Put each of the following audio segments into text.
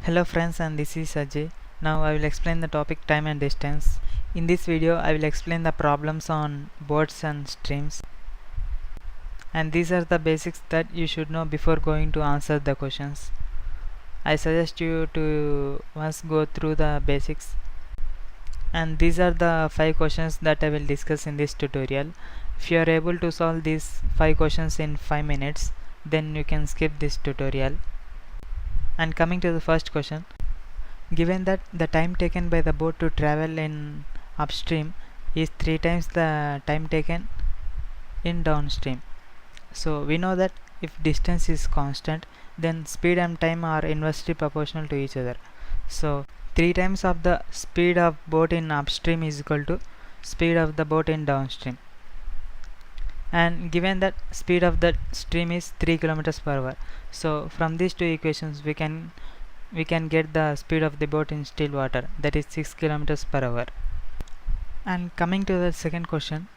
Hello friends, and this is Ajay. Now I will explain the topic time and distance. In this video I will explain the problems on boats and streams, and these are the basics that you should know before going to answer the questions. I suggest you to once go through the basics, and these are the 5 questions that I will discuss in this tutorial. If you are able to solve these 5 questions in 5 minutes, then you can skip this tutorial. And coming to the first question, given that the time taken by the boat to travel in upstream is 3 times the time taken in downstream. So we know that if distance is constant, then speed and time are inversely proportional to each other. So 3 times of the speed of boat in upstream is equal to speed of the boat in downstream. And given that speed of the stream is 3 kilometers per hour, so from these two equations we can get the speed of the boat in still water, that is 6 kilometers per hour. And coming to the second question,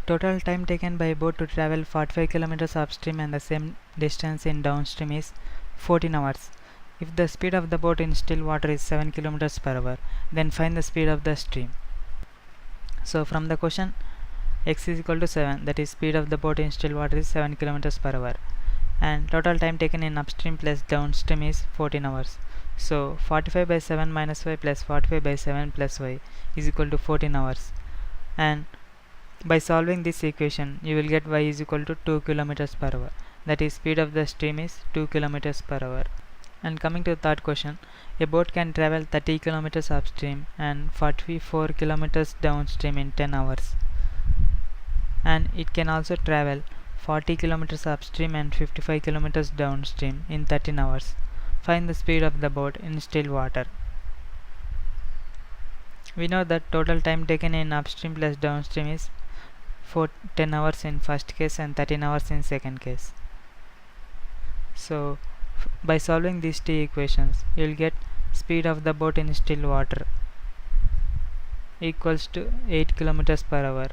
total time taken by boat to travel 45 kilometers upstream and the same distance in downstream is 14 hours. If the speed of the boat in still water is 7 kilometers per hour, then find the speed of the stream. So from the question, x is equal to 7, that is speed of the boat in still water is 7 kilometers per hour, and total time taken in upstream plus downstream is 14 hours. So 45 by 7 minus y plus 45 by 7 plus y is equal to 14 hours, and by solving this equation you will get y is equal to 2 kilometers per hour, that is speed of the stream is 2 kilometers per hour. And coming to the third question, a boat can travel 30 kilometers upstream and 44 kilometers downstream in 10 hours, and it can also travel 40 kilometers upstream and 55 kilometers downstream in 13 hours. Find the speed of the boat in still water. We know that total time taken in upstream plus downstream is 10 hours in first case and 13 hours in second case. So by solving these two equations you will get speed of the boat in still water equals to 8 kilometers per hour.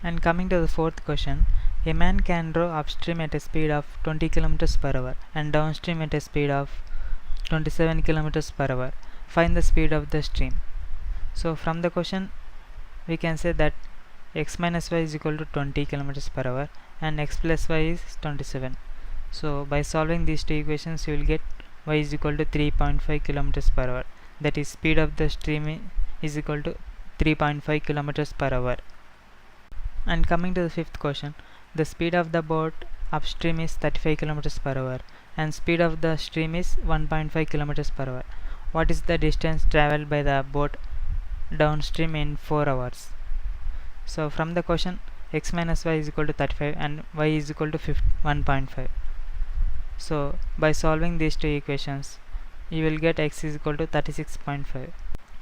And coming to the fourth question, a man can row upstream at a speed of 20 kilometers per hour and downstream at a speed of 27 kilometers per hour. Find the speed of the stream. So from the question we can say that x minus y is equal to 20 kilometers per hour and x plus y is 27. So by solving these two equations you will get y is equal to 3.5 kilometers per hour, that is speed of the stream is equal to 3.5 kilometers per hour. And coming to the fifth question, the speed of the boat upstream is 35 kilometers per hour and speed of the stream is 1.5 kilometers per hour. What is the distance traveled by the boat downstream in 4 hours? So from the question, x minus y is equal to 35 and y is equal to 1.5. So by solving these two equations you will get x is equal to 36.5.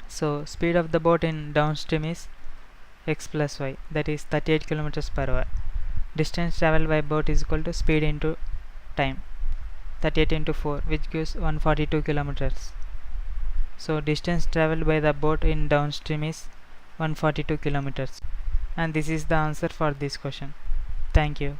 So speed of the boat in downstream is x plus y, that is 38 kilometers per hour. Distance traveled by boat is equal to speed into time, 38 into 4, which gives 142 kilometers. So distance traveled by the boat in downstream is 142 kilometers, and this is the answer for this question. Thank you.